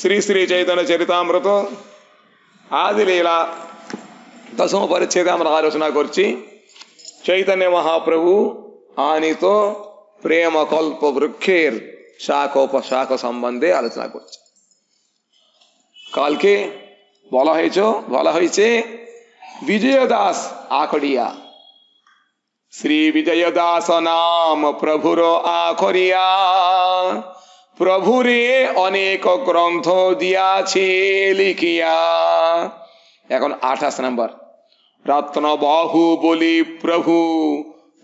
শ্রী শ্রী চৈতন্য চরিতামৃত আদি লীলা দশম পরিচ্ছেদে আমরা আলোচনা করছি। চৈতন্য মহাপ্রভু আনিত প্রেম কল্প বৃক্ষের শাখোপশাখ সম্বন্ধে আলোচনা করছে। কালকে বলা হয়েছে বিজয়দাস আখড়িয়া। শ্রী বিজয়দাস নাম প্রভুর আখড়িয়া, প্রভুরে অনেক গ্রন্থ দিয়াছে লিখিয়া। এখন 28 নম্বর। রত্ন বাহু বলি প্রভু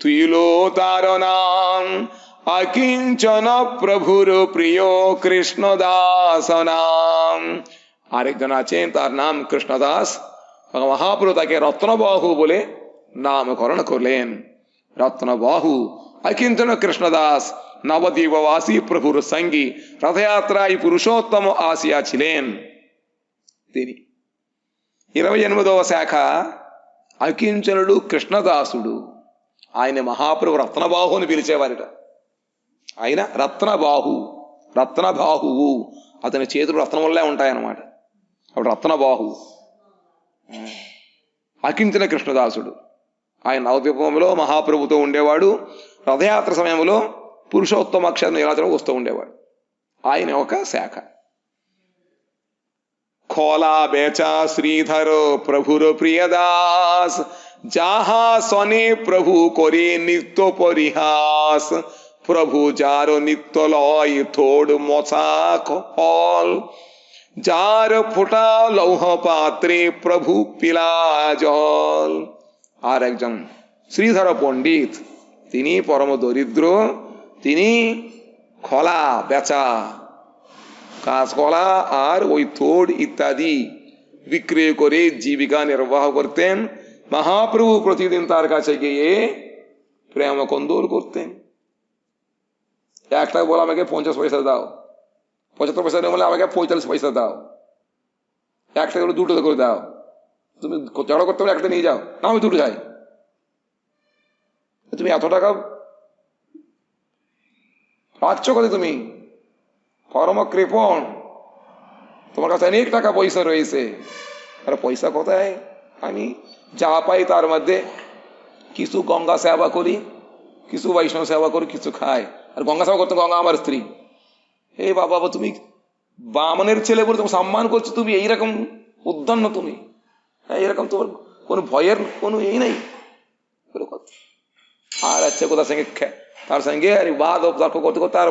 তুইল তার নাম, অকিঞ্চন প্রভুর প্রিয় কৃষ্ণদাস নাম। আরেকজন আছেন, তার নাম কৃষ্ণদাস। মহাপ্রভু তাকে রত্নবাহু বলে নামকরণ করলেন। রত্নবাহু অকিঞ্চন কৃষ্ণদাস নবদ্বীপবাসী প্রভুর সঙ্গী రథయాత్రాయి పురుషోత్తమ ఆసియా ছিলেন তিনি। 28వ శాఖ అకించనుడు కృష్ణదాసుడు. ఆయన మహాప్రభు రత్నబాహు అని పిలిచేవారిట. ఆయన రత్నబాహువు. అతని చేతులు రత్నములే ఉంటాయన్నమాట. అప్పుడు రత్నబాహు అకించన కృష్ణదాసుడు. ఆయన నవద్వీపంలో మహాప్రభుతో ఉండేవాడు. రథయాత్ర సమయంలో పురుషోత్తమ అక్షర నీలాచలం వస్తూ ఉండేవాడు. ఆయన ఒక శాఖ. খোলা বেচা শ্রীধর প্রভুর প্রিয়দাস, যাহা সনে প্রভু করে নিত্য পরিহাস। প্রভু যার নিত্য লয় থোড় মশা ফল, যার ফোটা লৌহ পাত্রে প্রভু পিলা জল। আর একজন শ্রীধর পণ্ডিত, তিনি পরম দরিদ্র। তিনি খোলা বেচা, কাঁচকলা আর ওই থোড় ইত্যাদি বিক্রয় করে জীবিকা নির্বাহ করতেন। মহাপ্রভু প্রতিদিন তার কাছে গিয়ে প্রেম কন্দর করতেন। একটা বলে আমাকে 50 পয়সা দাও, 75 পয়সা বলে আমাকে 45 পয়সা দাও, একটা করে দুটো করে দাও। তুমি জড়ো করতে পারো, একটা নিয়ে যাও, না আমি দুটো যাই। তুমি এত টাকা পাচ্ছ কোথায়? তুমি পরম কৃপণ, তোমার কাছে অনেক টাকা পয়সা রয়েছে। আর পয়সা কোথায়? আমি যা পাই তার মধ্যে কিছু গঙ্গা সেবা করি, কিছু বৈষ্ণব সেবা করি, কিছু খাই। আর গঙ্গা সেবা করতে গঙ্গা আমার স্ত্রী। এই বাবা, তুমি বামনের ছেলে বলে তুমি সম্মান করছো, তুমি এইরকম উদ্দণ্ড, তুমি এইরকম, তোমার কোনো ভয়ের কোনো এই নেই। আর আচ্ছা, কোথার সঙ্গে তার সঙ্গে বাদ তর্ক করতে করতে আর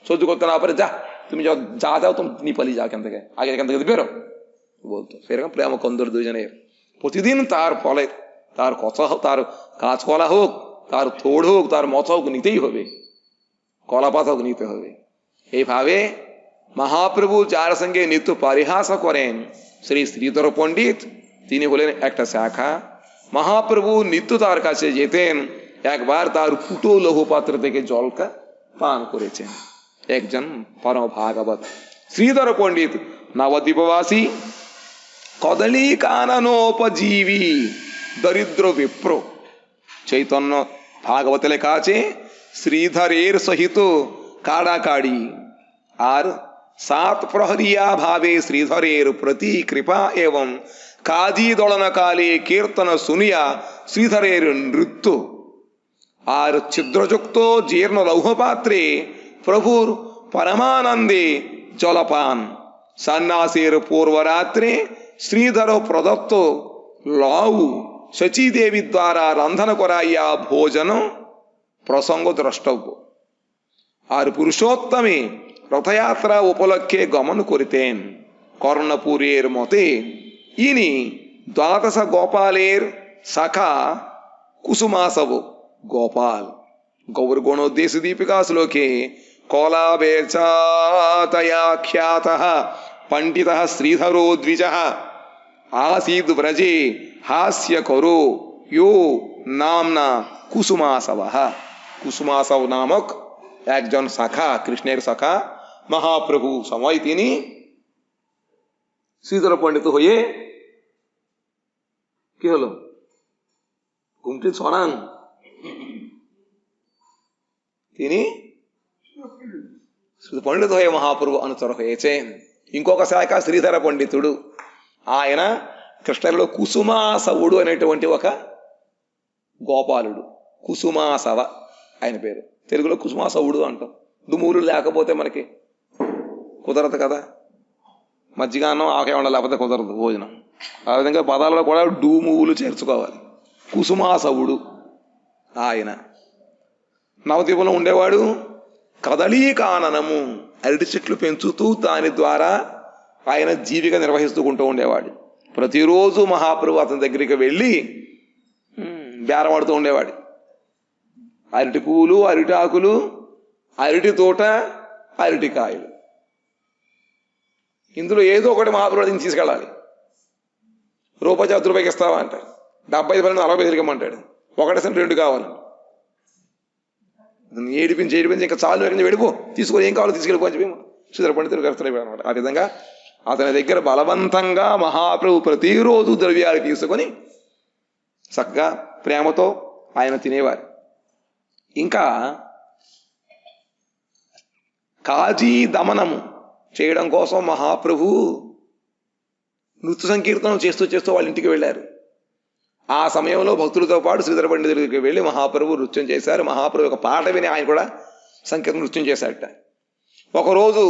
সহ্য করতে না পারে, যা তুমি যা যাও, তুমি নিপালি যাও এখান থেকে, আগে এখান থেকে বেরো বলতো। সেরকম প্রেম কন্দর দুজনের প্রতিদিন। তার ফলে তার কথা হোক, তার কাঁচকলা হোক, তার থোড় হোক, তার মত হোক, নিতেই হবে, কলাপাত হোক, নিতে হবে। এইভাবে মহাপ্রভু যার সঙ্গে নিত্য পরিহাস করেন শ্রী শ্রীধর পণ্ডিত, তিনি হলেন একটা শাখা। মহাপ্রভু নিত্য তার কাছে যেতেন। একবার তার ফুটো লৌহপাত্র থেকে জলকা পান করেছেন একজন পরম ভাগবত শ্রীধর পণ্ডিত, নবদ্বীপবাসী, কদলী কাননোপজীবী দরিদ্র বিপ্র। চৈতন্য ভাগবতে লেখা আছে, শ্রীধরের সহিত কাড়াকাড়ি আর 7 প্রহরিয়া ভাবে শ্রীধরের প্রতি কৃপা এবং কাজী দোলনকালে কীর্তন শুনিয়া শ্রীধরের নৃত্য আর ছিদ্রযুক্ত জীর্ণ লৌহপাত্রে প্রভুর পরমানন্দে জলপান। সন্ন্যাসের পূর্বরাত্রে শ্রীধর প্রদত্ত লৌ শচীদেবী দ্বারা রন্ধন করাইয়া ভোজন প্রসঙ্গ দ্রষ্টব্য। আর পুরুষোত্তমে রথযাত্রা উপলক্ষে গমন করিতেন। কর্ণপুরের মতে ইনি 12 গোপালের শাখা কুসুমাসব গোপাল। গৌরগণ দেশ দীপিকা শ্লোকে কলা বেচাতয়া খ্যাতঃ পণ্ডিতঃ শ্রীধরো দ্বিজঃ आसीद व्रजे हास्य करो यो नामना कुसुमासवः। कुसुमासव नामक একজন শাখা, কৃষ্ণের শাখা। মহাপ্রভু সময় তিনি শ্রীধর পণ্ডিত হয়ে কি হলো? ঘুমটি ছড়ান। তিনি পণ্ডিত হয়ে মহাপ্রভু অনুচর হয়েছেন। ఇంకొక శాఖ శ్రీధర పండితుడు. ఆయన కృష్ణలో కుసుమాసవుడు అనేటువంటి ఒక గోపాలుడు. కుసుమాసవ ఆయన పేరు. తెలుగులో కుసుమాసవుడు అంటాం. దుమ్ములు లేకపోతే మనకి కుదరదు కదా, మజ్జిగాన్నం ఆకే ఉండాలి, లేకపోతే కుదరదు భోజనం. ఆ విధంగా పదాలలో కూడా డూమువులు చేర్చుకోవాలి. కుసుమాసవుడు ఆయన. నవద్వీపంలో ఉండేవాడు. కదళీకాననము, అరటి చెట్లు పెంచుతూ దాని ద్వారా ఆయన జీవిక నిర్వహిస్తూ ఉండేవాడు. ప్రతిరోజు మహాప్రభు అతని దగ్గరికి వెళ్ళి బేరమాడుతూ ఉండేవాడు. అరటి పువ్వులు, అరటి ఆకులు, అరటి తోట, అరటికాయలు, ఇందులో ఏదో ఒకటి మహాప్రభు తీసుకెళ్ళాలి. రూపాయి 10 రూపాయకి ఇస్తావా అంటాడు. 75 పని 40 తిరగమంటాడు. 1 సెంట్ 2 కావాలి. ఏడిపించి ఇంకా చాలు వెళ్ళిపో, తీసుకొని ఏం కావాలో తీసుకెళ్ళిపో అని చెప్పి శ్రీధర పండితుడు కలుస్తాడు అనమాట. ఆ విధంగా అతని దగ్గర బలవంతంగా మహాప్రభు ప్రతిరోజు ద్రవ్యాలు తీసుకొని చక్కగా ప్రేమతో ఆయన తినేవారు. ఇంకా కాజీ దమనము చేయడం కోసం మహాప్రభు నృత్య సంకీర్తనం చేస్తూ వాళ్ళ ఇంటికి వెళ్ళారు. ఆ సమయంలో భక్తులతో పాటు శ్రీధర పండితుడి దగ్గరికి వెళ్ళి మహాప్రభు నృత్యం చేశారు. మహాప్రభు ఒక పాట విని ఆయన కూడా సంకీర్తన నృత్యం చేశాడట. ఒకరోజు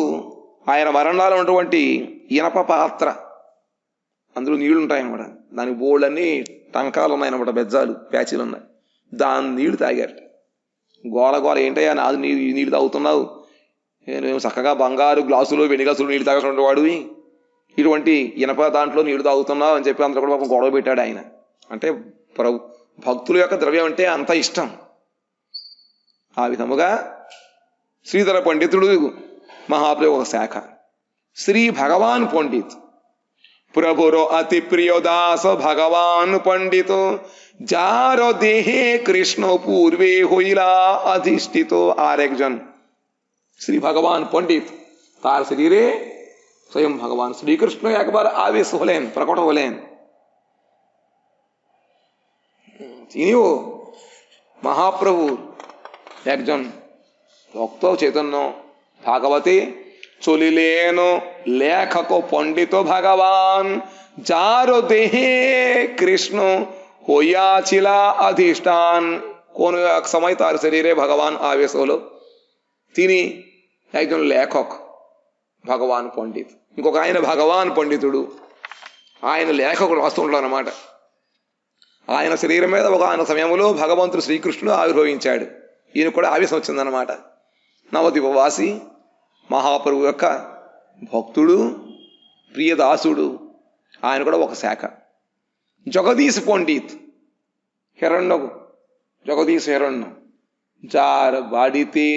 ఆయన వరండాలో ఉన్నటువంటి ఇనప పాత్ర, అందులో నీళ్లు ఉంటాయన్నమాట, దానికి బోళ్ళన్నీ టంకాలు ఉన్నాయన్నమాట, బెజ్జాలు ప్యాచీలు ఉన్నాయి. దాని నీళ్లు తాగారట. గోల ఏంటయ్యా నాది నీళ్ళు తాగుతున్నావు, నేను చక్కగా బంగారు గ్లాసులు వెండి గ్లాసులు నీళ్ళు తాగాల్సిన వాడివి, ఇటువంటి ఇనప దాంట్లో నీళ్లు తాగుతున్నావు అని చెప్పి అందరూ కూడా పాపం గొడవ పెట్టాడు ఆయన. అంటే భక్తుల యొక్క ద్రవ్యం అంటే అంత ఇష్టం. ఆ విధముగా శ్రీధర పండితుడు మహాప్రభు ఒక శాఖ. శ్రీ భగవాన్ పండిత్ ప్రభురో అతి প্রিয়দাস ভগবান পণ্ডিত যার দেহে কৃষ্ণ পূর্বে হইলা অধিষ্ঠিত। আর একজন শ্রী ভগবান পণ্ডিত, তার শরীরে স্বয়ং ভগবান শ্রীকৃষ্ণ একবার আবেশ হলেন, প্রকট হলেন। তিনিও মহাপ্রভুর একজন ভক্ত চৈতন্য ভাগবতে চলিলেন লেখক পণ্ডিত ভগবান, যার দেহে কৃষ্ণ হইয়াছিল অধিষ্ঠান। কোন এক সময় তার শরীরে ভগবান আবেশ হলো। তিনি একজন লেখক భగవాన్ పండిత్, ఇంకొక ఆయన భగవాన్ పండితుడు, ఆయన లేఖకుడు రాస్తుంటాడు అన్నమాట. ఆయన శరీరం మీద ఒక ఆయన సమయంలో భగవంతుడు శ్రీకృష్ణుడు ఆవిర్భవించాడు. ఈయన కూడా ఆవేశం వచ్చిందనమాట. నవద్వీపవాసి మహాప్రభు యొక్క భక్తుడు, ప్రియదాసుడు, ఆయన కూడా ఒక శాఖ. জগদীশ পণ্ডিত হিরণ্য, জগদীশ হিরণ্য, যার বাড়িতে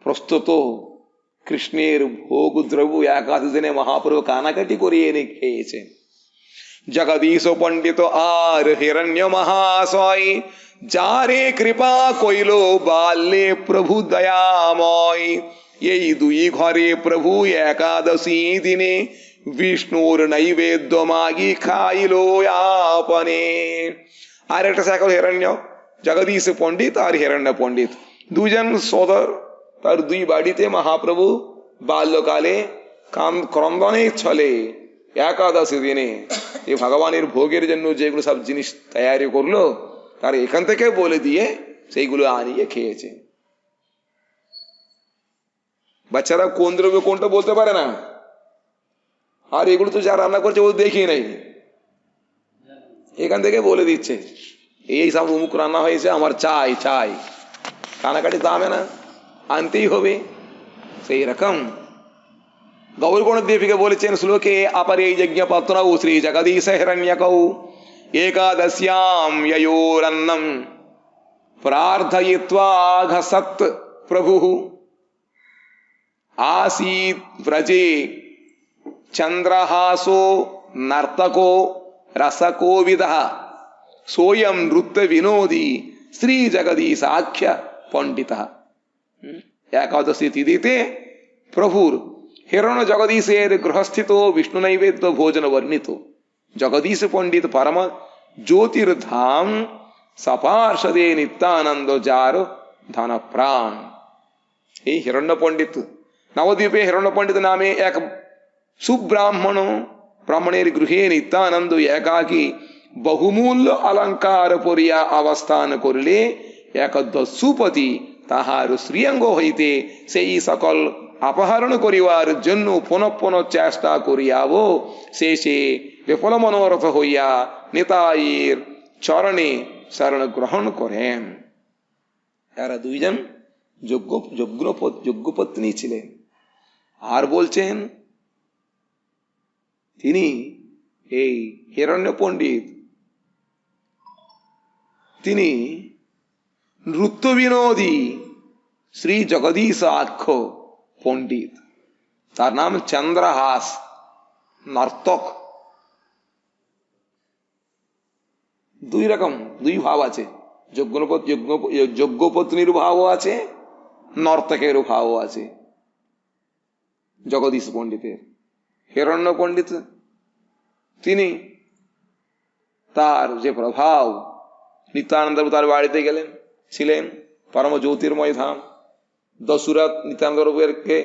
প্রস্তুত কৃষ্ণের ভোগ দ্রব্য একাদশ দিনে মহাপ্রভু কানাকাটি করে এনে খেয়েছেন। জগদীশ পণ্ডিত আর হিরণ্য মহাশয়, যারে কৃপা কইল বাল্যে প্রভু দয়াময়। এই দুই ঘরে প্রভু একাদশী দিনে বিষ্ণুর নৈবেদ্য মাগি খাইল আপনে। আর একটা শাখা হিরণ্য, জগদীশ পণ্ডিত আর হিরণ্য পণ্ডিত, দুজন সদর। তার দুই বাড়িতে মহাপ্রভু বাল্যকালে ক্রন্দনের ছলে একাদশী দিনে এই ভগবানের ভোগের জন্য যেগুলো সব জিনিস তৈরি করলো, তার এখান থেকে বলে দিয়ে সেইগুলো আনিয়ে খেয়েছে। বাচ্চারা কোন দ্রব্য কোনটা বলতে পারে না, আর এগুলো তো যা রান্না করছে ও দেখি নাই, এখান থেকে বলে দিচ্ছে এই সব অমুক রান্না হয়েছে, আমার চাই চাই, কানাকাটি দামে না, আনতেই হবে। সেই রকম গৌরগণ দেবীকে বলেছেন শ্লোকে, অপরে যজ্ঞপত্নৌ শ্রী জগদীশ হিরণ্যকৌ একাদশ্যাম যয়োরন্নম প্রার্থয়িত্বা ঘসৎ প্রভুঃ आसीत् व्रजे चंद्रहासो नर्तको रसकोविदः सोयम नृत्य विनोदी श्री जगदीशाख्य पंडितः। एकादशी तिथिते प्रभुर हिरण्य जगदीशेर गृहस्थितो विष्णु नैवेद्य भोजन वर्णितो जगदीश पंडित परम ज्योतिर्धाम सपार्षदे नित्यानंद जार धन प्राण। এই হিরণ্য পণ্ডিত नवद्वीपे हिरण्यपंडित नामे एक सुब्राह्मण ब्राह्मणेर गृहे नित्यानंद एकाकी बहुमूल्य अलंकार परिया अवस्थान करिले एक दस्युपति তাহার শ্রীঅঙ্গ হইতে সেই সকল अपहरण করিবার জন্য পুনঃ পুনঃ চেষ্টা করিয়াব শেষে বিফল মনোরথ হইয়া নিতাইয়ের চরণে শরণ গ্রহণ করেন। এরা দুইজন যোগ্যপত্নী ছিলেন। আর বলছেন তিনি এই হিরণ্য পণ্ডিত তিনি নৃত্য বিনোদী শ্রী জগদীশ আখ্য পণ্ডিত, তার নাম চন্দ্রহাস, নর্তক। দুই রকম, দুই ভাব আছে, যোগ্যপত্নীর ভাবও আছে, নর্তকের ভাবও আছে জগদীশ পণ্ডিতের। হিরণ্য পণ্ডিত তিনি তার যে প্রভাব, নিত্যানন্দ তার বাড়িতে গেলেন, ছিলেন পরম জ্যোতির্ময় ধাম। দস্যুরা নিত্যানন্দকে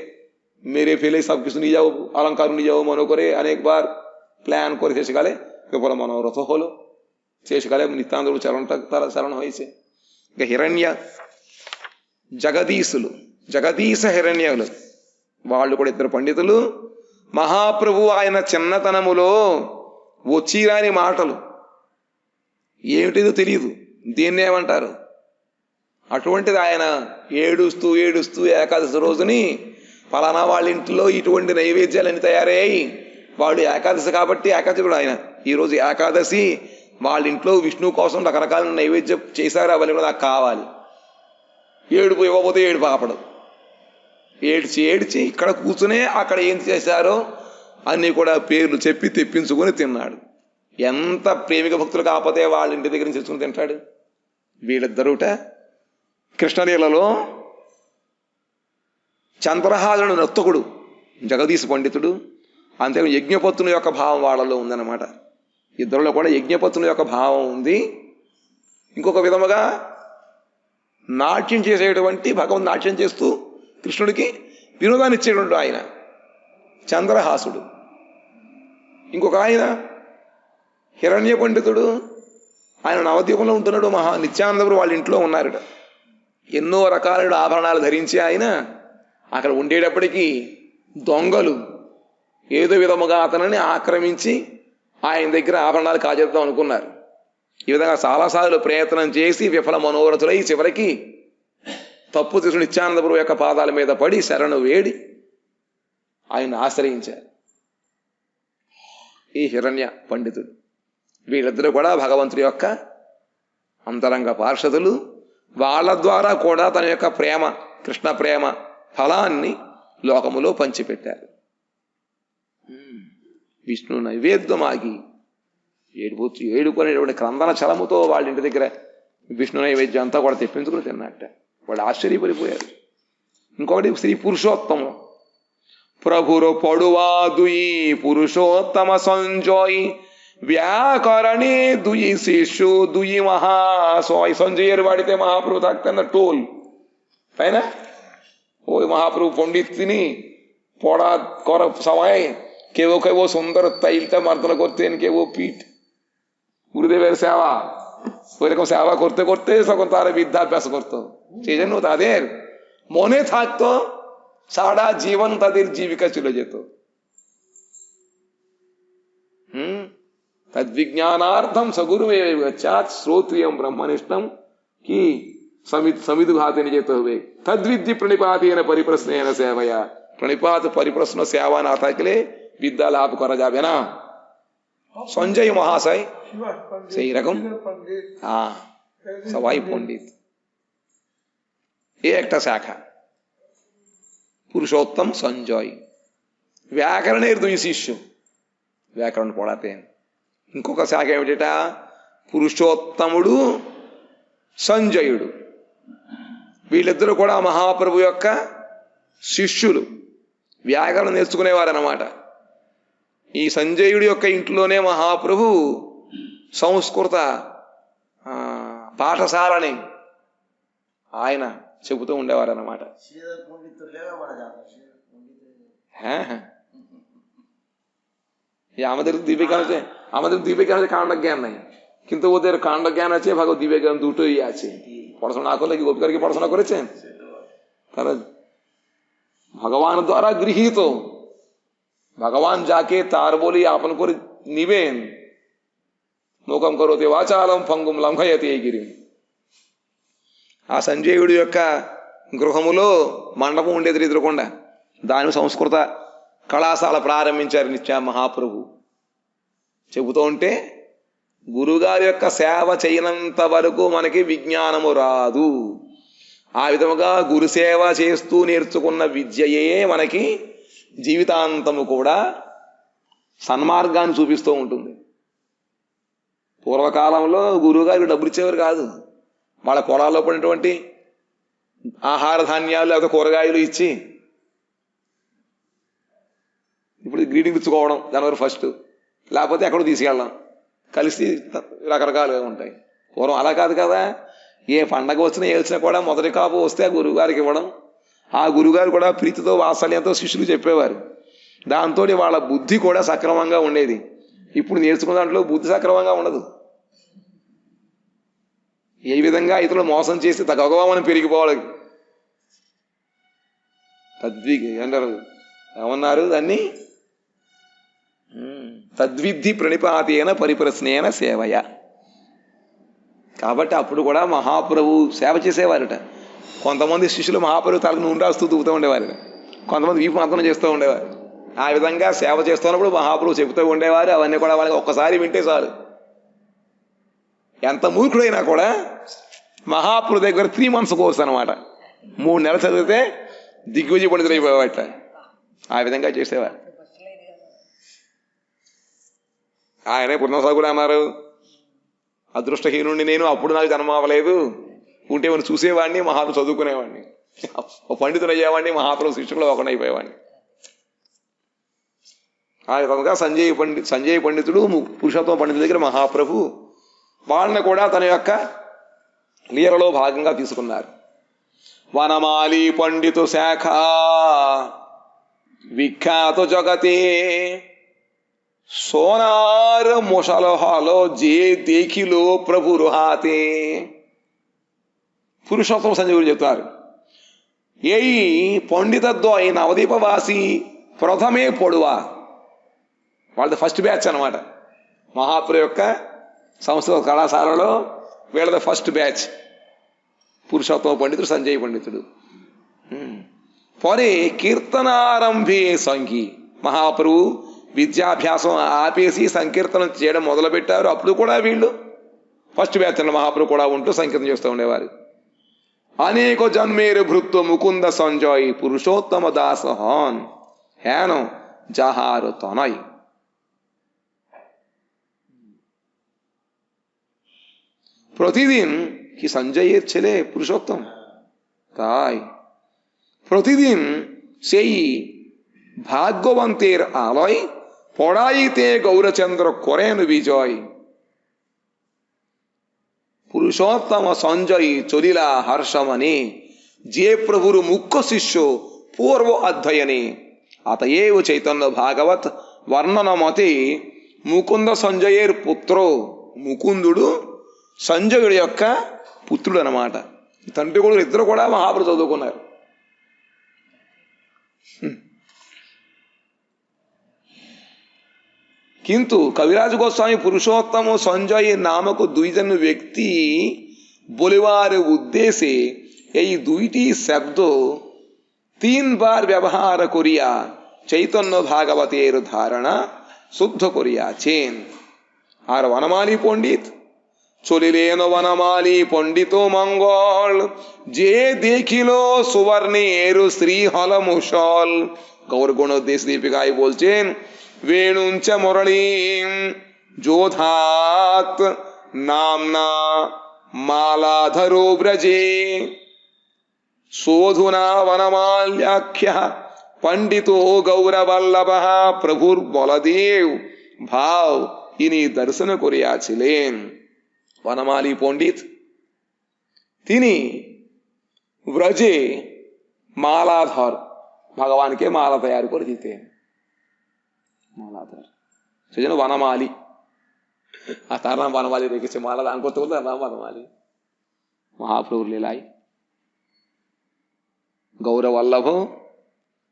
মেরে ফেলে সবকিছু নিয়ে যাবো, অলঙ্কার নিয়ে যাবো মনে করে অনেকবার প্ল্যান করে শেষকালে কেবল মনোরথ হলো। শেষকালে నిత్యానంద చరణটা তারা చరణ হয়েছে। హిరణ్య జగదీశులు, జగదీశ హిరణ్యులు వాళ్ళు కూడా ఇద్దరు పండితులు. మహాప్రభు ఆయన చిన్నతనములో వచ్చిరాని మాటలు ఏమిటిదో తెలియదు, దీన్ని ఏమంటారు. అటువంటిది ఆయన ఏడుస్తూ ఏడుస్తూ ఏకాదశి రోజుని పలానా వాళ్ళ ఇంట్లో ఇటువంటి నైవేద్యాలన్నీ తయారయ్యాయి, వాళ్ళు ఏకాదశి కాబట్టి ఏకాదశి కూడా ఆయన ఈరోజు ఏకాదశి వాళ్ళ ఇంట్లో విష్ణువు కోసం రకరకాల నైవేద్యం చేశారు, అవన్నీ కూడా నాకు కావాలి. ఏడుపు ఇవ్వకపోతే ఏడుపు ఆపడు. ఏడ్చి ఏడ్చి ఇక్కడ కూర్చునే అక్కడ ఏం చేశారో అన్నీ కూడా పేర్లు చెప్పి తెప్పించుకొని తిన్నాడు. ఎంత ప్రేమిక భక్తులు కాకపోతే వాళ్ళ ఇంటి దగ్గర నుంచి తెచ్చుకుని తింటాడు. వీళ్ళిద్దరుట కృష్ణలీలలో చంద్రహాసుడు నర్తకుడు, జగదీశ పండితుడు, అంతే యజ్ఞపత్తుని యొక్క భావం వాళ్ళలో ఉందన్నమాట. ఇద్దరిలో కూడా యజ్ఞపత్తుని యొక్క భావం ఉంది. ఇంకొక విధముగా నాట్యం చేసేటువంటి భగవంతు నాట్యం చేస్తూ కృష్ణుడికి వినోదాన్ని ఇచ్చేటువంటి ఆయన చంద్రహాసుడు. ఇంకొక ఆయన హిరణ్య పండితుడు, ఆయన నవద్వీపంలో ఉంటున్నాడు. నిత్యానందపురు వాళ్ళ ఇంట్లో ఉన్నారట. ఎన్నో రకాల ఆభరణాలు ధరించి ఆయన అక్కడ ఉండేటప్పటికీ దొంగలు ఏదో విధముగా అతనిని ఆక్రమించి ఆయన దగ్గర ఆభరణాలు కాజేద్దాం అనుకున్నారు. ఈ విధంగా చాలాసార్లు ప్రయత్నం చేసి విఫల మనోరథులై చివరికి తప్పు తీసుకుని నిత్యానందపురు యొక్క పాదాల మీద పడి శరణు వేడి ఆయన ఆశ్రయించారు ఈ హిరణ్య పండితుడు. వీళ్ళిద్దరూ కూడా భగవంతుడి యొక్క అంతరంగ పార్షదులు. వాళ్ళ ద్వారా కూడా తన యొక్క ప్రేమ, కృష్ణ ప్రేమ ఫలాన్ని లోకములో పంచిపెట్టారు. విష్ణు నైవేద్యమాగి ఏడుకునేటువంటి క్రందన చలముతో వాళ్ళ ఇంటి దగ్గర విష్ణు నైవేద్యం అంతా కూడా తెప్పించుకుని తిన్నట్ట. వాళ్ళు ఆశ్చర్యపడిపోయారు. ఇంకొకటి శ్రీ పురుషోత్తము ప్రభురు పడువాదుయి పురుషోత్తమ సంజోయి వ్యాకరణే దుయి శిష్యు దుయి మహాసోయి. సంజయర్ వాడితే మహాప్రభు తాకుతున్న టోల్ তাই না? ওই মহাপ্রভু পণ্ডিত তিনি পড়া করার সময় কেউ কেউ সুন্দর তাইলটা মার্দনা করতেন, কেউ পিঠ গুরুদেবের সেবা, ওইরকম সেবা করতে করতে তখন তারা বিদ্যাভ্যাস করতো। সেই জন্য তাদের মনে থাকতো, সারা জীবন তাদের জীবিকা চলে যেত। तद्विज्ञानार्थम सगुरुमेव गच्छात् श्रोत्रियं ब्रह्मनिष्ठं की समिदुघाते निजेत हुए तद्विद्य प्रणिपातेन परिप्रश्नेन सेवया। प्रणिपात परिप्रश्न सेवा ना था के लिए विद्या लाभ करा जाए ना। संजय महाशय सही रकम, हाँ सवाई पंडित ये एक शाखा पुरुषोत्तम संजय व्याकरण दुई शिष्य व्याकरण पढ़ाते हैं। ఇంకొక శాఖ ఏమిట పురుషోత్తముడు సంజయుడు. వీళ్ళిద్దరూ కూడా మహాప్రభు యొక్క శిష్యులు, వ్యాకరణం నేర్చుకునేవారు అన్నమాట. ఈ సంజయుడి యొక్క ఇంట్లోనే మహాప్రభు సంస్కృత పాఠశాలని ఆయన చెబుతూ ఉండేవారు అన్నమాట. হ্যাঁ হ্যাঁ, আমাদের দিব্য জ্ঞান আছে, আমাদের দিব্য জ্ঞান আছে, কাণ্ড জ্ঞান নাই, কিন্তু ওদের কাণ্ড জ্ঞান আছে, ভাগবত দিব্য জ্ঞান দুটোই আছে। পড়াশোনা না করলে কি গোপীকার কি পড়াশোনা করেছেন? তারা ভগবান দ্বারা গৃহীত, ভগবান যাকে তার বলি আপন করে নিবেন, మోకం కరోతి వాచాలం పంగుం లంఘయతి గిరిం. ఆ సంజయుడి యొక్క గృహములో మండపం ఉండేది ఎదురుకుండా, దాని సంస్కృత కళాశాల ప్రారంభించారు నిత్య మహాప్రభు. చెబుతూ ఉంటే గురుగారి యొక్క సేవ చేయనంత వరకు మనకి విజ్ఞానము రాదు. ఆ విధముగా గురుసేవ చేస్తూ నేర్చుకున్న విద్యయే మనకి జీవితాంతము కూడా సన్మార్గాన్ని చూపిస్తూ ఉంటుంది. పూర్వకాలంలో గురువుగారికి డబ్బులు ఇచ్చేవారు కాదు, వాళ్ళ పొలాల్లో పడినటువంటి ఆహార ధాన్యాలు లేకపోతే కూరగాయలు ఇచ్చి, ఇప్పుడు గ్రీటింగ్ ఇచ్చుకోవడం జనవరి 1 లేకపోతే ఎక్కడో తీసుకెళ్ళడం, కలిసి రకరకాలుగా ఉంటాయి. పూర్వం అలా కాదు కదా, ఏ పండగ వచ్చినా ఏ వచ్చినా కూడా మొదటి కాపు వస్తే ఆ గురువుగారికి ఇవ్వడం, ఆ గురువుగారు కూడా ప్రీతితో వాత్సల్యంతో శిష్యులు చెప్పేవారు. దాంతో వాళ్ళ బుద్ధి కూడా సక్రమంగా ఉండేది. ఇప్పుడు నేర్చుకున్న దాంట్లో బుద్ధి సక్రమంగా ఉండదు. ఏ విధంగా ఇతరులు మోసం చేసి తగ్గవమని పెరిగిపోవాలి. అంటారు, ఏమన్నారు దాన్ని, తద్విద్ధి ప్రణిపాతేన పరిప్రశ్నేన సేవయ. కాబట్టి అప్పుడు కూడా మహాప్రభు సేవ చేసేవారట. కొంతమంది శిష్యులు మహాప్రభు తలకు నూనె రాస్తూ తూగుతూ ఉండేవారు, కొంతమంది వీపు మాత్రం చేస్తూ ఉండేవారు. ఆ విధంగా సేవ చేస్తున్నప్పుడు మహాప్రభు చెబుతూ ఉండేవారు. అవన్నీ కూడా వాళ్ళకి ఒక్కసారి వింటే చాలు. ఎంత మూర్ఖుడైనా కూడా మహాప్రభు దగ్గర 3 months కోర్స్ అనమాట, 3 నెలలు చదివితే దిగ్విజయ పండితులు అయిపోయేవాట. ఆ విధంగా చేసేవారు. ఆయనే పుట్టినసారి కూడా అన్నారు, అదృష్టహీనుండి నేను, అప్పుడు నాకు జన్మ అవ్వలేదు, ఉంటే మనం చూసేవాడిని, మహాప్రభు చదువుకునేవాడిని, పండితులు అయ్యేవాడిని, మహాప్రభు శిష్యులు ఒకటి అయిపోయేవాడిని. ఆ విధంగా సంజయ పండితుడు పురుషోత్తమ పండితుడి దగ్గర మహాప్రభు వాళ్ళని కూడా తన యొక్క లీలలో భాగంగా తీసుకున్నారు. వనమాలి పండితు శాఖ విఖ్యాత జగతే সোনার মশাল হলো যে দেখিল ప్రభుর হাতে. పురుషోత్తమ సంజయ గురించి చెప్తారు, এই పండితద్వయ నవదీపవాసి ప్రథమే పొడువా. వాళ్ళది ఫస్ట్ బ్యాచ్ అనమాట. మహాప్రభు యొక్క సంస్కృత కళాశాలలో వీళ్ళది ఫస్ట్ బ్యాచ్. పురుషోత్తమ పండితుడు సంజయ పండితుడు. పరే కీర్తనారంభే సంఘి. మహాప్రభు విద్యాభ్యాసం ఆపేసి సంకీర్తనం చేయడం మొదలుపెట్టారు. అప్పుడు కూడా వీళ్ళు ఫస్ట్ బ్యాచ్ అన్న మహాప్రభు కూడా ఉంటూ సంకీర్తన చేస్తూ ఉండేవారు. అనేక జన్మేరు భృత్వ ముకుంద సంజయ్ పురుషోత్తమ దాస హన్ হেন যাহার তনয়. প্রতিদিন কি সঞ্জয়ের ছেলে পুরুষোত্তম, তাই প্রতিদিন সেই ভাগ্যবন্তের আলয় পড়াইতে গৌরচন্দ্র করেন বিজয়. পুরুষোত্তম সঞ্জয় চলিলা হর্ষমনে, যে প্রভুর মুখ্য শিষ্য পূর্ব অধ্যয়নে. అతయేవ చైతన్య భాగవత్ వర్ణన మతే ముకుంద సంజయేర్ పుత్ర. ముకుందుడు సంజయుడి యొక్క పుత్రుడు అనమాట. తండ్రి కొడుకు ఇద్దరు కూడా మహాప్రభు చదువుకున్నారు. কিন্তু কবিরাজ গোস্বামী পুরুষোত্তম সঞ্জয় নামক 2 জন ব্যক্তি বলিবার উদ্দেশ্যে এই 2টি শব্দ 3 বার ব্যবহার করিয়া চৈতন্য ভাগবতের ধারণা শুদ্ধ করিয়াছেন. আর বনমালী পণ্ডিত চলিলেন বনমালী পণ্ডিত মঙ্গল, যে দেখিল সুবর্ণের শ্রীহল মুসল. গৌরগুণ দেশ দীপিকায় বলছেন, वेणुंच मुरलीं जोधात नामना मालाधरो व्रजे. शोधुना वनमाल्याख्यः पंडितो गौरवल्लभः प्रभुर बलदेव भाव इनी दर्शन करियाছিলেন. वनमाली पंडित তিনি ব্রজে মালাধর भगवान के माला तैयार कर देते हैं। माला तैयार সেজন্য বনমালী, আর তার নাম বনমালী রেখেছে। মালা দান করতে বলতে তার নাম বনমালী। মহাপ্রভুর লীলাই গৌরবল্লভ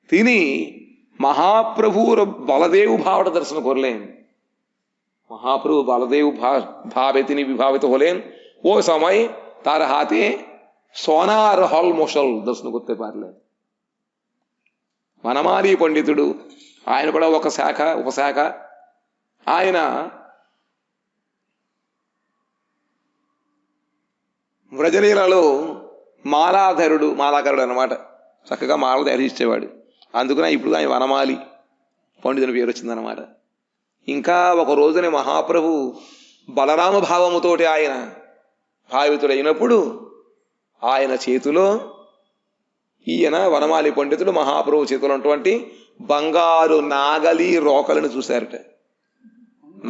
তিনি মহাপ্রভুর বলদেব ভাবটা দর্শন করলেন। মহাপ্রভু বলদেব ভাবে তিনি বিভাবিত হলেন। ও সময় তার হাতে সোনার হল মশল దర్శన করতে পারলেন। వనమాలి పండితుడు, ఆయన కూడా ఒక శాఖ ఉపశాఖ. ఆయన వ్రజలీలలో మాలాకారుడు అనమాట. చక్కగా మాల తయారు ఇచ్చేవాడు. అందుకనే ఇప్పుడు ఆయన వనమాలి పండితుని పేరు వచ్చిందనమాట. ఇంకా ఒక రోజునే మహాప్రభు బలరామ భావముతోటి ఆయన భావితుడైనప్పుడు ఆయన చేతిలో, ఈయన వనమాలి పండితుడు మహాప్రభు చేతిలో ఉన్నటువంటి బంగారు నాగలి రోకలిని చూశారట.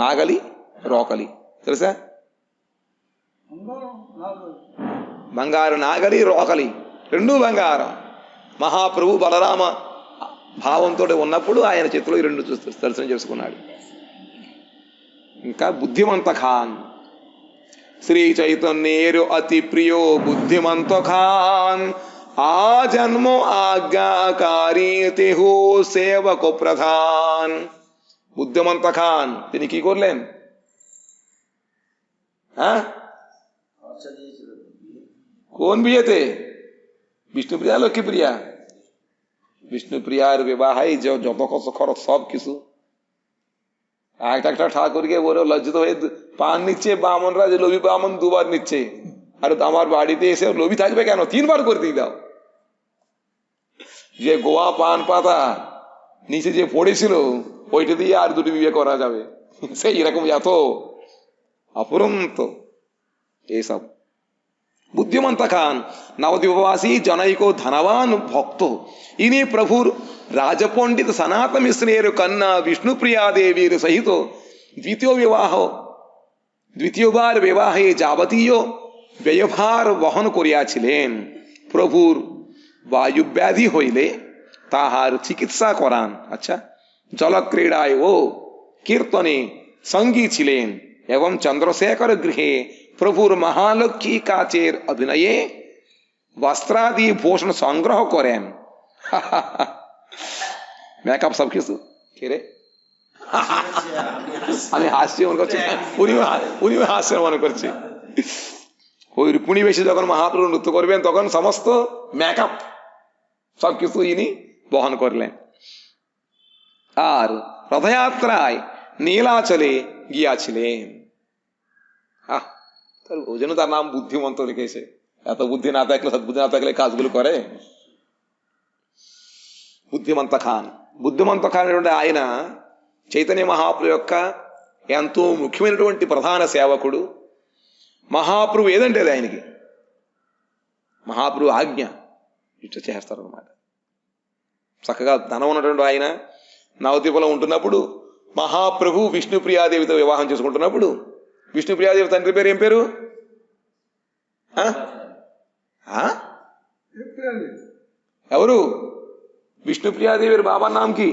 నాగలి రోకలి తెలుసా? బంగారు నాగలి రోకలి రెండూ బంగారం. మహాప్రభు బలరామ భావంతో ఉన్నప్పుడు ఆయన చేతిలో ఈ రెండు దర్శనం చేసుకున్నాడు. ఇంకా బుద్ధిమంత ఖాన్, శ్రీ చైతన్యేరు అతి ప్రియో బుద్ధిమంత ఖాన్, ఆ జన్మో ఆజ్ঞাকারী তেহো সেবক প্রধান। বুদ্ধিমন্ত খান তিনি কি করলেন? হ্যাঁ, কোন বিয়েতে? বিষ্ণুপ্রিয়া লক্ষ্মীপ্রিয়া। বিষ্ণুপ্রিয়ার বিবাহে যত খরচ সব কিছু একটা ঠাকুরকে বলে লজ্জিত হয়ে পান নিচ্ছে। বামনরা যে লোভী বামন দুবার নিচ্ছে, আর আমার বাড়িতে এসে লোভী থাকবে কেন? 3 বার করে দিয়ে দাও। যে গোয়া পান পাতা নিচে যে পড়েছিল ওইটা দিয়ে আর 2টি বিয়ে করা যাবে, সেই এরকম এত অপরন্ত এইসব। বুদ্ধিমন্ত খান নবদ্বীপবাসী জনৈক ধনবান ভক্ত। ইনি প্রভুর রাজপণ্ডিত সনাতন মিশ্রের কন্যা বিষ্ণুপ্রিয়া দেবীর সহিত দ্বিতীয়বার বিবাহে যাবতীয় ব্যয়ভার বহন করিয়াছিলেন। প্রভুর বায়ুব্যাধি হইলে তাহার চিকিৎসা করান। আচ্ছা, জলক্রীড়ায় ও কীর্তনে সঙ্গী ছিলেন এবং চন্দ্রশেখর গৃহে প্রভুর মহালক্ষ্মী কাচের অভিনয়ে বস্ত্রাদি ভূষণ সংগ্রহ করেন। মেকআপ সব কিছু রে, আমি হাসছি মনে করছি, উনিও হাসছেন মনে করছি। ওই রুক্মিণী বেশি যখন মহাপ্রভু নৃত্য করবেন তখন সমস্ত মেকআপ সবকিছু ইনি বহন করলেন। আর রথযাত্রায় নীলাচলে গিয়াছিলেন। ওই জন্য তার নাম বুদ্ধিমন্ত লিখেছে। এত বুদ্ধি না থাকলে, সদ্বুদ্ধি না থাকলে কাজগুলো করে। బుద్ధిమంత ఖాన్, బుద్ధిమంత ఖాన్ అనేటువంటి ఆయన చైతన్య మహాప్రభు యొక్క ఎంతో ముఖ్యమైనటువంటి ప్రధాన సేవకుడు. మహాప్రభు ఏదంటే అది ఆయనకి మహాప్రభు ఆజ్ఞ ఇట్లా చేస్తారనమాట. చక్కగా ధనం ఉన్నటువంటి ఆయన నవద్వీపంలో ఉంటున్నప్పుడు మహాప్రభు విష్ణుప్రియాదేవితో వివాహం చేసుకుంటున్నప్పుడు, విష్ణుప్రియాదేవి తండ్రి పేరు ఏం పేరు? ఎవరు? विष्णुप्रिया देवी बाबा नाम की?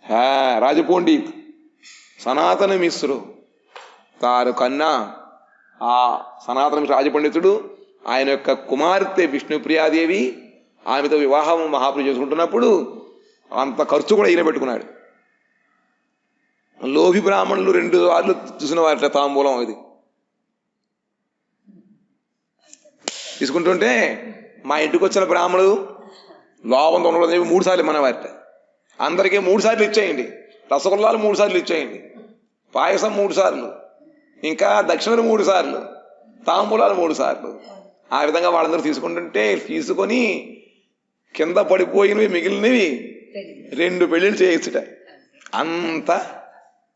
हाँ, राजपंडित సనాతన మిశ్రు. తారు కన్నా ఆ సనాతన మిశ్ర రాజపండితుడు ఆయన యొక్క కుమార్తె విష్ణుప్రియాదేవి, ఆమెతో వివాహం మహాప్రభు చేసుకుంటున్నప్పుడు అంత ఖర్చు కూడా ఈయన పెట్టుకున్నాడు. లోభి బ్రాహ్మణులు 2 సార్లు చూసిన వారిట తాంబూలం ఇది తీసుకుంటుంటే, మా ఇంటికి వచ్చిన బ్రాహ్మణుడు లోపంతో ఉండడం 3 సార్లు మన వారిట. అందరికీ 3 సార్లు ఇచ్చేయండి, రసగుల్లాలు 3 సార్లు ఇచ్చేయండి, పాయసం 3 సార్లు, ఇంకా దక్షిణలు 3 సార్లు, తాంబూలాలు 3 సార్లు. ఆ విధంగా వాళ్ళందరూ తీసుకుంటుంటే తీసుకొని కింద పడిపోయినవి మిగిలినవి 2 పెళ్లిళ్ళు చేయొచ్చుట. అంత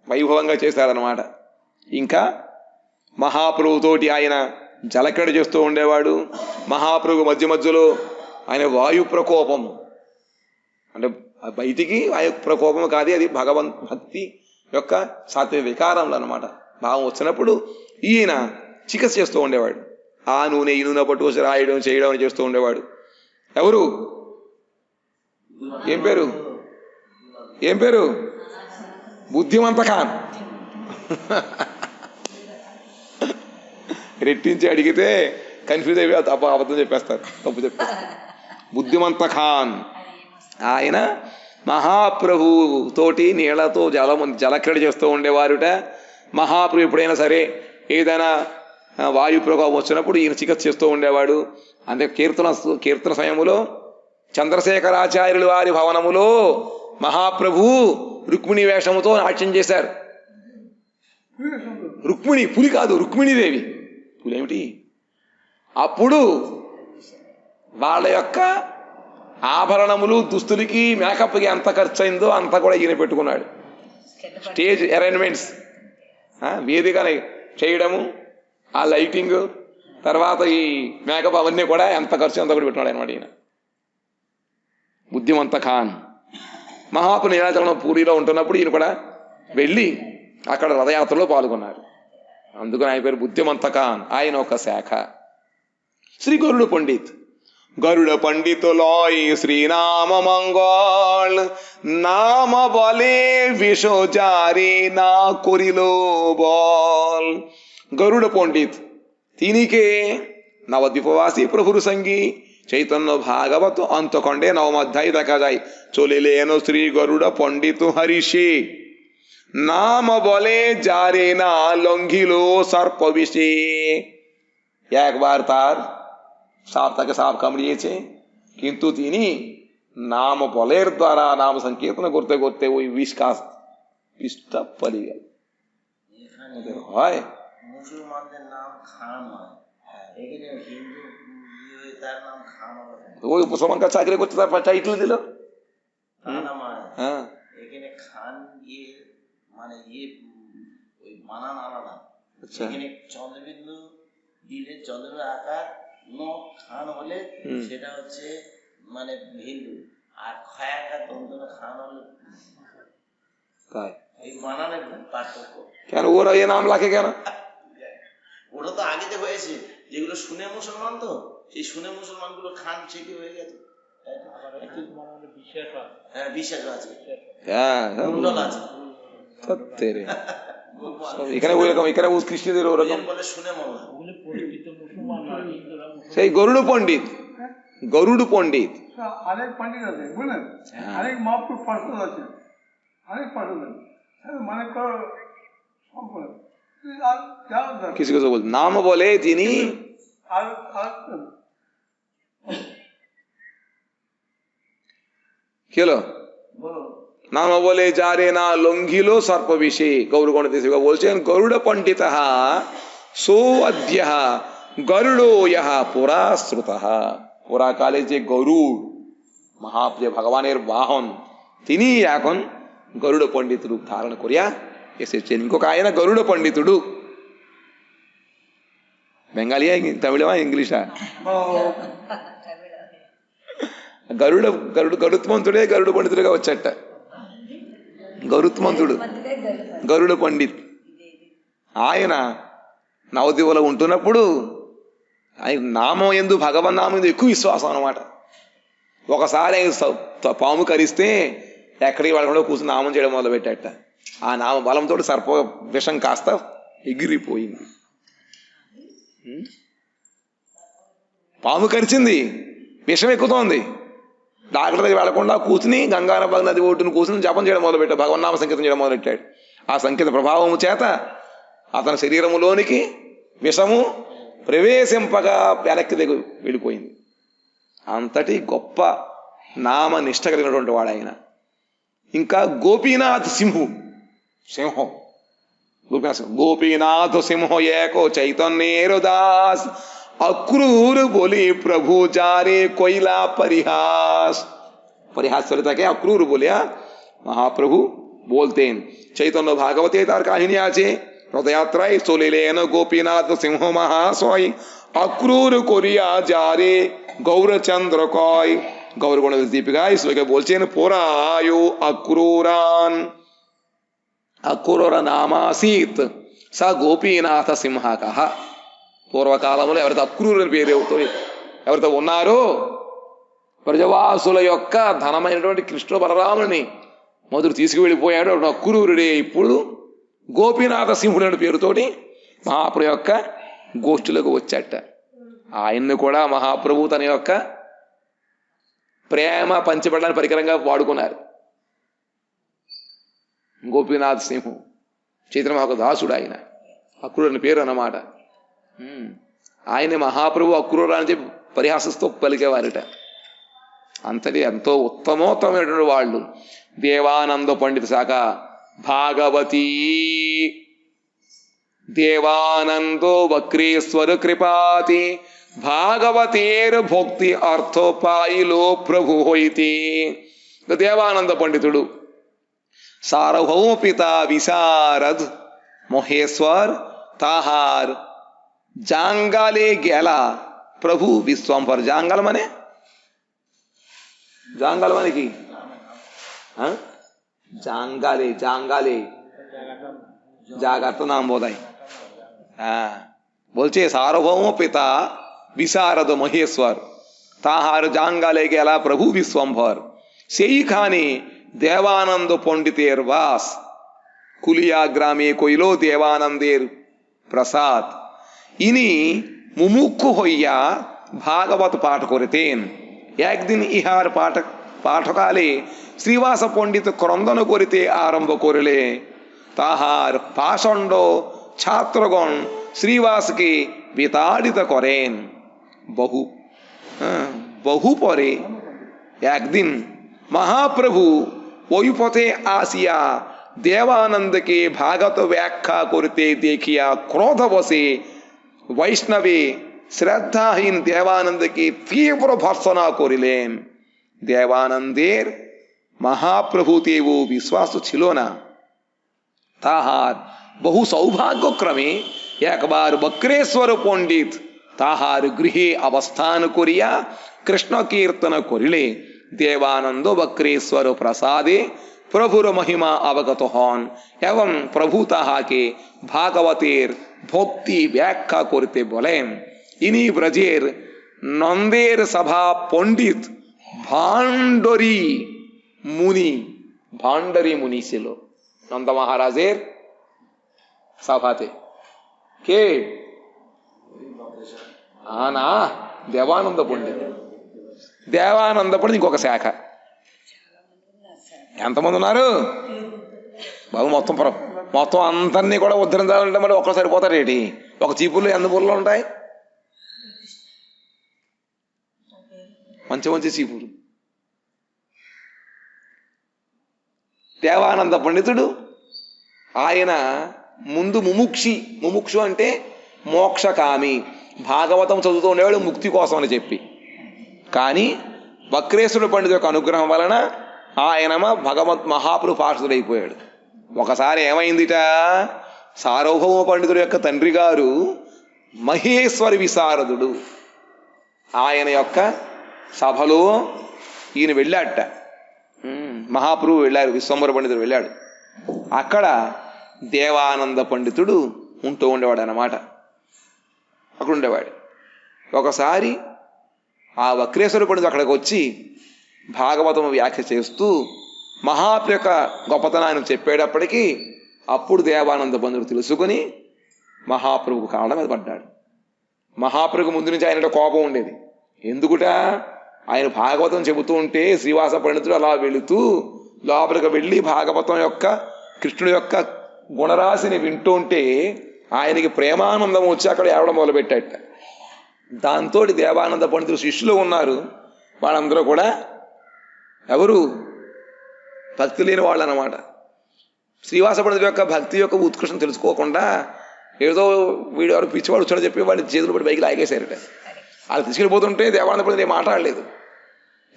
వైభవంగా చేశారనమాట. ఇంకా మహాప్రభుతోటి ఆయన జలక్రీడ చేస్తూ ఉండేవాడు. మహాప్రభు మధ్య మధ్యలో ఆయన వాయు ప్రకోపం, అంటే బయటికి వాయు ప్రకోపం కాదు, అది భక్తి యొక్క సాత్విక వికారంలో అనమాట. భావం వచ్చినప్పుడు ఈయన చికిత్స చేస్తూ ఉండేవాడు. ఆ నూనె ఈ నూనె పట్టుకొచ్చి రాయడం చేయడం చేస్తూ ఉండేవాడు. ఎవరు? ఏం పేరు? బుద్ధిమంత ఖాన్. రెట్టించి అడిగితే కన్ఫ్యూజ్ అయిపోయి అబద్ధం చెప్పేస్తారు, తప్పు చెప్పేస్తారు. బుద్ధిమంత ఖాన్ ఆయన మహాప్రభు తోటి నీళ్లతో జలక్రీడ చేస్తూ ఉండేవారుట. మహాప్రభు ఎప్పుడైనా సరే ఏదైనా వాయు ప్రభావం వచ్చినప్పుడు ఈయన చికిత్స చేస్తూ ఉండేవాడు. అంటే కీర్తన సమయంలో చంద్రశేఖరాచార్యులు వారి భవనములో మహాప్రభు రుక్మిణి వేషముతో నాట్యం చేశారు. రుక్మిణి, పులి కాదు, రుక్మిణీదేవి. పులి ఏమిటి? అప్పుడు వాళ్ళ యొక్క ఆభరణములు దుస్తులకి మేకప్కి ఎంత ఖర్చు అయిందో అంతా కూడా ఈయన పెట్టుకున్నాడు. స్టేజ్ అరేంజ్మెంట్స్, వేదికని చేయడము, ఆ లైటింగ్, తర్వాత ఈ మేకప్ అవన్నీ కూడా ఎంత ఖర్చు అంతా కూడా పెట్టుకున్నాడు అనమాట ఈయన. బుద్ధిమంత ఖాన్ మహాప్రభు నీలాచలం పూరిలో ఉంటున్నప్పుడు ఈయన కూడా వెళ్ళి అక్కడ రథయాత్రలో పాల్గొన్నారు. అందుకని ఆయన పేరు బుద్ధిమంత ఖాన్. ఆయన ఒక శాఖ. శ్రీ గరుడ పండిత్. গরুড় পণ্ডিত লয় শ্রীনাম মঙ্গল, নাম বলে বিষ জারি না করিল বল। গরুড় পণ্ডিত তিনি কে? নবদ্বীপবাসী প্রভুর সঙ্গী চৈতন্য ভাগবত অন্তখণ্ডে নবম অধ্যায় দেখা যায়। চলিলেন শ্রী গরুড় পণ্ডিত হরিষে, নাম বলে জারে না লঙ্ঘিল সর্প বিষে। একবার তার তাকে সাপ কামড়িয়েছে, কিন্তু তিনি নাম বলের দ্বারা নাম সংকীর্তন করতে করতে ওই বিষটা পালিয়ে গেল। হয় মুসলমানদের নাম খান হয়, এখানে হিন্দু তার নাম খান হবে। ওই মুসলমানকে চাকরি করতে তার টাইটেল দিল হ্যাঁ, এখানে খান মানে ওই বানান আলাদা। এখানে চন্দ্রবিন্দু দিলে চন্দ্র আকার খান হলে সেটা হচ্ছে মানে হিন্দু, আর খয়াকার দন্তন খান হলে তাই। এই বানানের পার্থক্য কেন ওরা এই নাম রাখে কেন? ওটা তো আগে থেকে হয়েছে, যেগুলো শুনে মুসলমান, তো সেই শুনে মুসলমান গুলো খান সেটি হয়ে গেছে। হ্যাঁ, বিশ্বাস আছে, মন্ডল আছে। এখানে ওরকম, এখানে খ্রিস্টানদের ওরকম বলে শুনে মোল্লা। সেই গরুড় পণ্ডিত, গরুড় পণ্ডিত আরেক পণ্ডিত আছে বুঝলেন, আরেক মহাপুর পার্ষদ আছে, আরেক পার্ষদ আছে, মানে কিছু কিছু বল নাম বলে তিনি কি হলো? নাম বলে যারে না লঙ্ঘিল সর্পবিষে। গৌরগণিত বলছেন গরুড় পণ্ডিত সো অদ্য গরুড়ো ইহা পুরা শ্রুত। পুরাকালে যে গরুড় মহাপ্রিয় ভগবানের বাহন, তিনি এখন গরুড় পণ্ডিত রূপ ধারণ করিয়া এসেছেন। ఇంకొక ఆయన గరుడ పండితుడు. బెంగాలీయా, తమిళమా, ఇంగ్లీషా? గరుత్మంతుడే గరుడ పండితుడిగా వచ్చాట. గరుత్మంతుడు గరుడ పండిత్. ఆయన నవద్వీపంలో ఉంటున్నప్పుడు ఆయన నామం ఎందు, భగవన్ నామం ఎందు ఎక్కువ విశ్వాసం అనమాట. ఒకసారి పాము కరిస్తే ఎక్కడికి వెళ్ళకుండా కూర్చుని నామం చేయడం మొదలు పెట్టాట. ఆ నామ బలంతో సర్ప విషం కాస్త ఎగిరిపోయింది. పాము కరిచింది, విషం ఎక్కుతోంది. డాక్టర్ దగ్గర వెళ్లకుండా కూర్చుని గంగానబాగ నది ఒడ్డును కూర్చుని జపం చేయడం మొదలుపెట్టాడు, భగవన్నామ సంకీర్తన చేయడం మొదలెట్టాడు. ఆ సంకీర్త ప్రభావము చేత అతని శరీరములోనికి విషము ప్రవేశింపగా వెనక్కి దగ్గర వెళ్ళిపోయింది. అంతటి గొప్ప నామ నిష్ట కలిగినటువంటి వాడు ఆయన. ఇంకా గోపీనాథ్ సింహం, గోపీనాథ సింహ ఏకో చైతన్యేరు దాస్, अक्रूर बोली प्रभु जारे कोयला परिहास। परिहास चलता के अक्रूर बोलिया महाप्रभु बोलते हैं। चैतन्य भागवते तार काहिनी आछे, रथयात्राय चलिलेन गोपीनाथ सिंह महाशय, अक्रूर कोरिया जारे गौरचंद्र कय। गौरगण दीपिका इसलिए बोलছেন पोरायो अक्रूरान, अक्रूर नामासीत स गोपीनाथ सिंह कहा। పూర్వకాలంలో ఎవరైతే అక్రూరు అని పేరు ఎవరితో ఉన్నారో బ్రజవాసుల యొక్క ధనమైనటువంటి కృష్ణ బలరాముని మొదలు తీసుకువెళ్ళిపోయాడు. అక్రూరుడే ఇప్పుడు గోపీనాథ సింహుడు అనే పేరుతోటి మహాప్రభు యొక్క గోష్ఠులకు వచ్చాట. ఆయన్ని కూడా మహాప్రభు తన యొక్క ప్రేమ పంచబడడానికి పరికరంగా వాడుకున్నారు. గోపీనాథ్ సింహు చైతన్య మహాప్రభు దాసుడు, ఆయన అక్రూరు అని పేరు అన్నమాట. ఆయన మహాప్రభు అక్రూరు అని చెప్పి పరిహాసంతో పలికేవారట. అంతటి ఎంతో ఉత్తమోత్తమైనటువంటి వాళ్ళు. దేవానంద పండిత శాఖ భాగవతీ దేవానందో వక్రేశ్వర కృపాతి భాగవతేర్ భక్తి అర్థోపాయిలో ప్రభు హోయితి. దేవానంద పండితుడు సార్వభౌమ పిత విశారద్ మహేశ్వర్ తాహార్ జాంగాలే గేలా ప్రభు విశ్వంభర్. జాంగలమనే কি জাঙ্গালে জাঙ্গালে জাগার তো নাম বোধ হয়। বলছে সার্বভৌম পিতা বিশারদ মহেশ্বর তাহার জাঙ্গালে গেলা প্রভু বিশ্বম্ভর। সেইখানে দেবানন্দ পণ্ডিতের বাস। কুলিয়া গ্রামে কইল দেবানন্দের প্রসাদ। ইনি মুমুক্ষু হইয়া ভাগবত পাঠ করিতেন। একদিন ইহার পাঠকালে শ্রীবাস পণ্ডিত ক্রন্দন করিতে আরম্ভ করিলে তাহার পাষণ্ড ছাত্রগণ শ্রীবাসকে বিতাড়িত করেন। বহু পরে একদিন মহাপ্রভু ওই পথে আসিয়া দেবানন্দকে ভাগবত ব্যাখ্যা করিতে দেখিয়া ক্রোধবশে বৈষ্ণবে শ্রদ্ধাহীন দেবানন্দকে তীব্র ভর্ৎসনা করিলেন। দেবানন্দের মহাপ্রভুতেও বিশ্বাস ছিল না। তাহার বহু সৌভাগ্যক্রমে একবার বক্রেশ্বর পণ্ডিত তাহার গৃহে অবস্থান করিয়া কৃষ্ণ কীর্তন করিলে দেবানন্দ বক্রেশ্বর প্রসাদে প্রভুর মহিমা অবগত হন এবং প্রভু তাহাকে ভাগবতের ভক্তি ব্যাখ্যা করতে বলেন। ইনি ব্রজের নন্দের সভা পণ্ডিত ভান্ডরী মুনি ছিল নন্দ মহারাজের সভাতে। কে? না, దేవానంద పండిత్. దేవానంద పండిత్ ఇంకొక శాఖ. ఎంతమంది ఉన్నారు బాబు? మొత్తం అందరినీ కూడా ఉద్ధరించాలంటే మరి ఒక్కరు సరిపోతారేటి? ఒక చీపుర్లు ఎన్ని బుర్రలు ఉంటాయి? మంచి చీపురు. దేవానంద పండితుడు ఆయన ముందు ముముక్షు అంటే మోక్షకామి, భాగవతం చదువుతూ ఉండేవాడు ముక్తి కోసం అని చెప్పి. కానీ వక్రేశ్వర పండితుడి యొక్క అనుగ్రహం వలన ఆయన భగవత్ మహాప్రభు పార్షదుడైపోయాడు. ఒకసారి ఏమైందిట, సార్వభౌమ పండితుడి యొక్క తండ్రి గారు మహేశ్వరి విశారదుడు, ఆయన యొక్క సభలో ఈయన వెళ్ళాడట. మహాప్రభు వెళ్ళారు, విశ్వంబర పండితుడు వెళ్ళాడు. అక్కడ దేవానంద పండితుడు ఉంటూ ఉండేవాడు అన్నమాట. అక్కడ ఉండేవాడు. ఒకసారి ఆ వక్రేశ్వర పండితుడు అక్కడికి వచ్చి భాగవతం వ్యాఖ్య చేస్తూ మహాప్రభు యొక్క గొప్పతనాన్ని చెప్పేటప్పటికీ అప్పుడు దేవానంద పండితుడు తెలుసుకుని మహాప్రభుకు కాళ్ళ మీద పడ్డాడు. మహాప్రభుకు ముందు నుంచి ఆయన కోపం ఉండేది. ఎందుకుట? ఆయన భాగవతం చెబుతూ ఉంటే శ్రీవాస పండితుడు అలా వెళుతూ లోపలికి వెళ్ళి భాగవతం యొక్క కృష్ణుడి యొక్క గుణరాశిని వింటూ ఉంటే ఆయనకి ప్రేమానందం వచ్చి అక్కడ ఏడవడం మొదలుపెట్టాట. దాంతో దేవానంద పండితుడు శిష్యులు ఉన్నారు, వాళ్ళందరూ కూడా ఎవరు? భక్తి లేని వాళ్ళు అన్నమాట. శ్రీవాస పండితుడి యొక్క భక్తి యొక్క ఉత్కృష్టం తెలుసుకోకుండా ఏదో వీడు ఎవరు పిచ్చివాడు వచ్చాడని చెప్పి వాడిని చేతులు పడి బైకి లాగేశారట. వాళ్ళు తీసుకెళ్ళిపోతుంటే దేవానంద పండితుడు మాట్లాడలేదు.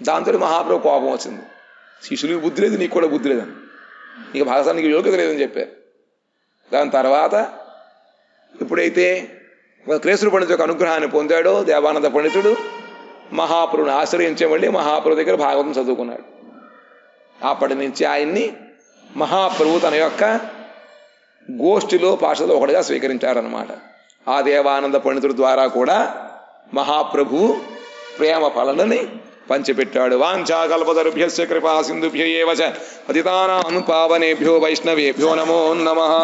దాంతో మహాప్రభు కోపం వచ్చింది. శిష్యులకి బుద్ధి లేదు, నీకు కూడా బుద్ధి లేదని, నీకు భాగస్వానికి యోగ్యత లేదని చెప్పారు. దాని తర్వాత ఎప్పుడైతే వక్రేశ్వర పండితుడి యొక్క అనుగ్రహాన్ని పొందాడో దేవానంద పండితుడు మహాప్రభుని ఆశ్రయించే వెళ్ళి మహాప్రభు దగ్గర భాగవతం చదువుకున్నాడు. అప్పటి నుంచి ఆయన్ని మహాప్రభు తన యొక్క గోష్ఠిలో పాఠశాలలో ఒకటిగా స్వీకరించారన్నమాట. ఆ దేవానంద పండితుడి ద్వారా కూడా మహాప్రభు ప్రేమ ఫలనని పంచిపెట్టాడు. వాంఛాకల్పతరుభ్యశ్చ కృపా సింధుభ్య ఏవ చ పతితానాం పావనేభ్యో వైష్ణవేభ్యో నమో నమః.